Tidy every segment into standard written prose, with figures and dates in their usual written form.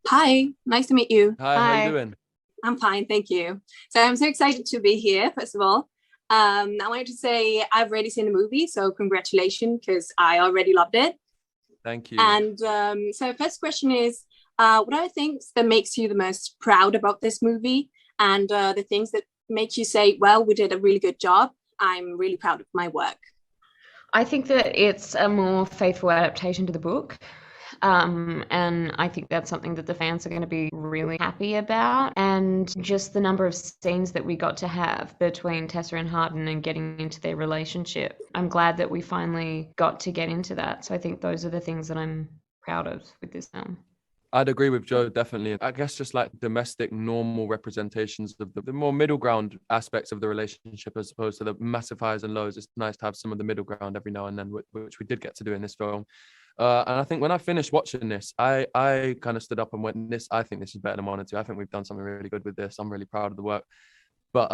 Hi, nice to meet you. Hi, how you Hi. doing? I'm fine, thank you. So I'm so excited to be here, first of all. I wanted to say I've already seen the movie, so congratulations, because I already loved it. Thank you. And so first question is, what are the things that makes you the most proud about this movie? And the things that make you say, well, we did a really good job. I'm really proud of my work. I think that it's a more faithful adaptation to the book. And I think that's something that the fans are going to be really happy about. And just the number of scenes that we got to have between Tessa and Hardin and getting into their relationship. I'm glad that we finally got to get into that. So I think those are the things that I'm proud of with this film. I'd agree with Joe, definitely. I guess just like domestic, normal representations of the more middle ground aspects of the relationship as opposed to the massive highs and lows. It's nice to have some of the middle ground every now and then, which we did get to do in this film. And I think when I finished watching this, I kind of stood up and went, I think this is better than one and two. I think we've done something really good with this. I'm really proud of the work. But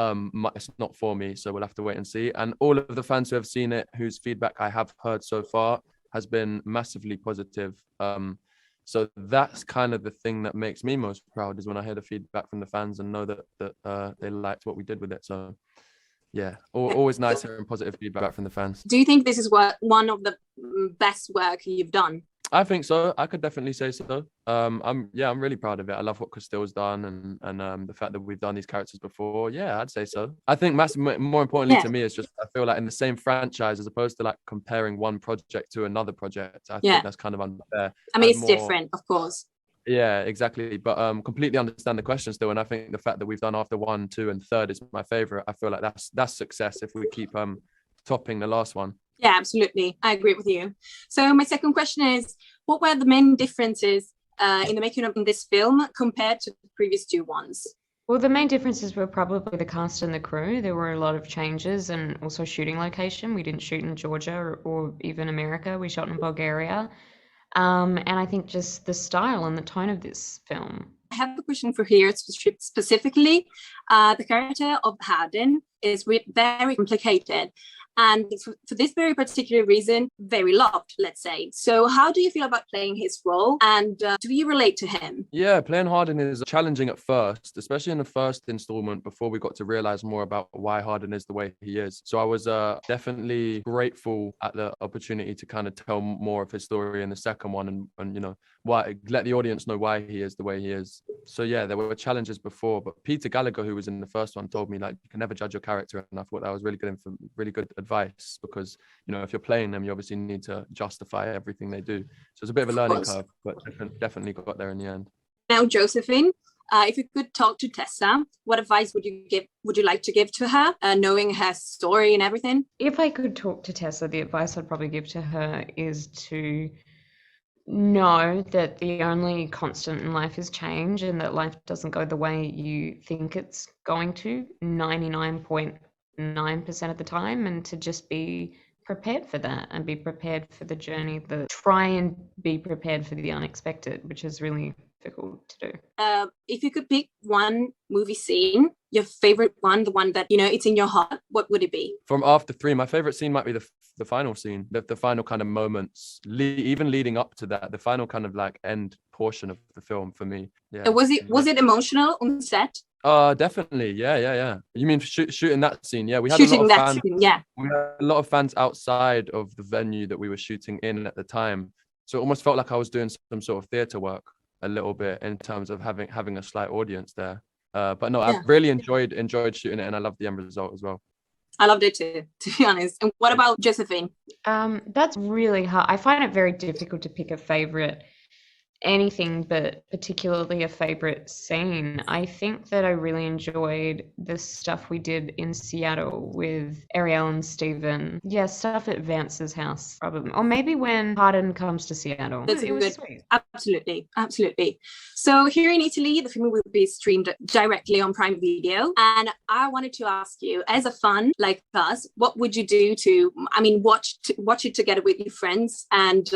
it's not for me, so we'll have to wait and see. And all of the fans who have seen it, whose feedback I have heard so far, has been massively positive. So that's kind of the thing that makes me most proud, is when I hear the feedback from the fans and know that they liked what we did with it. So yeah, always nice hearing positive feedback from the fans. Do you think this is one of the best work you've done? I think so. I could definitely say so. I'm really proud of it. I love what Christelle's done, and the fact that we've done these characters before. Yeah, I'd say so. I think more importantly to me is just I feel like in the same franchise, as opposed to like comparing one project to another project, I think that's kind of unfair. I mean, it's different, of course. Yeah, exactly. But completely understand the question still. And I think the fact that we've done after 1, 2, and third is my favorite. I feel like that's success if we keep topping the last one. Yeah, absolutely. I agree with you. So my second question is, what were the main differences in the making of this film compared to the previous two ones? Well, the main differences were probably the cast and the crew. There were a lot of changes, and also shooting location. We didn't shoot in Georgia or even America. We shot in Bulgaria. And I think just the style and the tone of this film. I have a question for here specifically. The character of Hardin is very complicated, and for this very particular reason, very loved, let's say. So how do you feel about playing his role, and do you relate to him? Yeah, playing Hardin is challenging at first, especially in the first installment, before we got to realize more about why Hardin is the way he is. So I was definitely grateful at the opportunity to kind of tell more of his story in the second one, and you know, why, let the audience know why he is the way he is. So yeah, there were challenges before, but Peter Gallagher, who was in the first one, told me like, you can never judge your character, and I thought that was really good advice, because you know, if you're playing them, you obviously need to justify everything they do. So it's a bit of a learning curve, but definitely got there in the end. Now, Josephine, if you could talk to Tessa, what advice would you like to give to her, knowing her story and everything? If I could talk to Tessa, the advice I'd probably give to her is to know that the only constant in life is change, and that life doesn't go the way you think it's going to 99.9% of the time, and to just be prepared for that and be prepared for the journey, try and be prepared for the unexpected, which is really difficult to do. If you could pick one movie scene, your favorite one, the one that, you know, it's in your heart, what would it be? From after 3, my favorite scene might be the final scene, the final kind of moments, even leading up to that, the final kind of like end portion of the film for me. Yeah. Was it emotional on set? Definitely. Yeah. You mean shooting that scene? Yeah, we had shooting a lot of that fans. Scene, yeah. We had a lot of fans outside of the venue that we were shooting in at the time, so it almost felt like I was doing some sort of theatre work a little bit in terms of having a slight audience there. But no, yeah. I've really enjoyed shooting it, and I love the end result as well. I loved it too, to be honest. And what about Josephine? That's really hard. I find it very difficult to pick a favorite anything, but particularly a favorite scene. I think that I really enjoyed the stuff we did in Seattle with Ariel and Stephen. Yeah, stuff at Vance's house, probably. Or maybe when Hardin comes to Seattle. That's good. Sweet. Absolutely. So here in Italy, the film will be streamed directly on Prime Video. And I wanted to ask you, as a fan like us, what would you do to, watch it together with your friends and,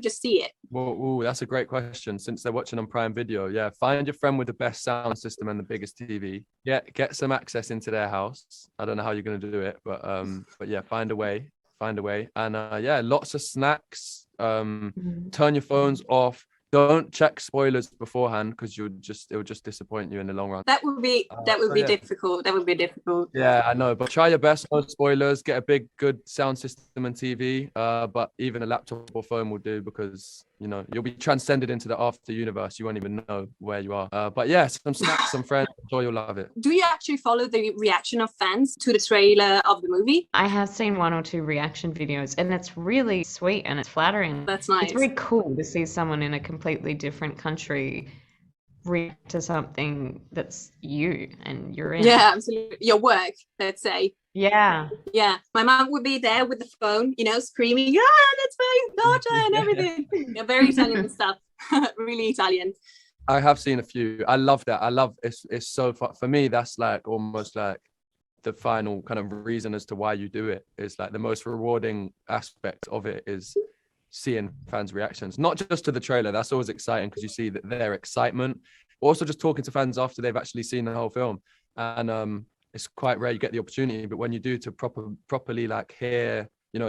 just see it? Well, that's a great question. Since they're watching on Prime Video, yeah, find your friend with the best sound system and the biggest TV. Yeah, get some access into their house. I don't know how you're going to do it, but yeah, find a way. And lots of snacks. Turn your phones off. don't check spoilers beforehand because it will just disappoint you in the long run. That would be difficult. That would be difficult. Yeah, I know, but try your best. No spoilers. Get a big, good sound system and TV. But even a laptop or phone will do, because you'll be transcended into the after universe. You won't even know where you are. But yeah, some snacks, some friends. I'm sure you'll love it. Do you actually follow the reaction of fans to the trailer of the movie? I have seen 1 or 2 reaction videos, and it's really sweet and it's flattering. That's nice. It's very cool to see someone in a completely different country react to something that's you and you're in. Yeah, absolutely. Your work, let's say. Yeah. Yeah. My mom would be there with the phone, screaming, yeah, that's my daughter and everything. Yeah, very Italian stuff. Really Italian. I have seen a few. I love that. I love it's so fun. For me, that's like almost like the final kind of reason as to why you do it. Is like the most rewarding aspect of it is seeing fans' reactions, not just to the trailer. That's always exciting because you see that their excitement. Also, just talking to fans after they've actually seen the whole film, and it's quite rare you get the opportunity. But when you do, to properly like hear,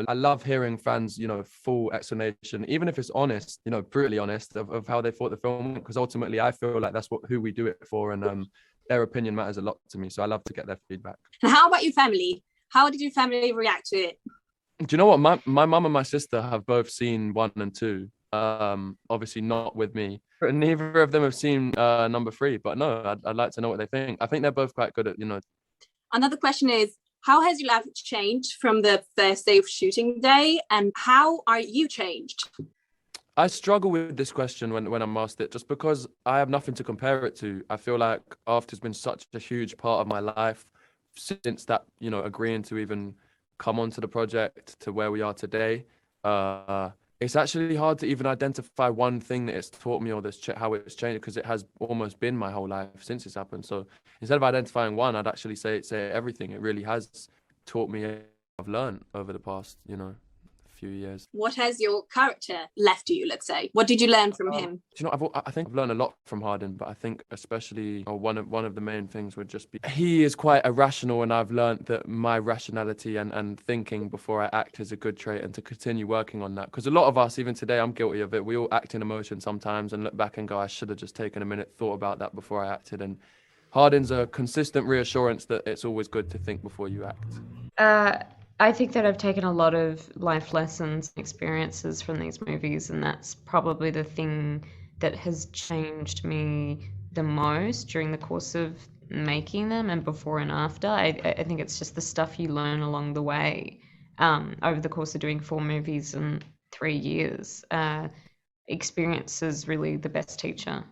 I love hearing fans, full explanation, even if it's honest, brutally honest of how they thought the film went, because ultimately I feel like that's who we do it for, and their opinion matters a lot to me. So I love to get their feedback. And how about your family? How did your family react to it? Do you know what? My mum and my sister have both seen 1 and 2. Obviously not with me. Neither of them have seen number 3. But no, I'd like to know what they think. I think they're both quite good at, Another question is, how has your life changed from the first day of shooting day, and how are you changed? I struggle with this question when I'm asked it, just because I have nothing to compare it to. I feel like After's been such a huge part of my life since that, agreeing to even come onto the project to where we are today. It's actually hard to even identify one thing that it's taught me, or how it's changed, because it has almost been my whole life since it's happened. So instead of identifying one, I'd actually say everything. It really has taught me. I've learned over the past, few years. What has your character left you, let's say? What did you learn from him? I think I've learned a lot from Harden, but I think especially one of the main things would just be he is quite irrational, and I've learned that my rationality and thinking before I act is a good trait, and to continue working on that, because a lot of us, even today, I'm guilty of it, we all act in emotion sometimes and look back and go, I should have just taken a minute, thought about that before I acted. And Harden's a consistent reassurance that it's always good to think before you act. I think that I've taken a lot of life lessons, experiences from these movies, and that's probably the thing that has changed me the most during the course of making them, and before and after. I think it's just the stuff you learn along the way over the course of doing 4 movies in 3 years. Experience is really the best teacher.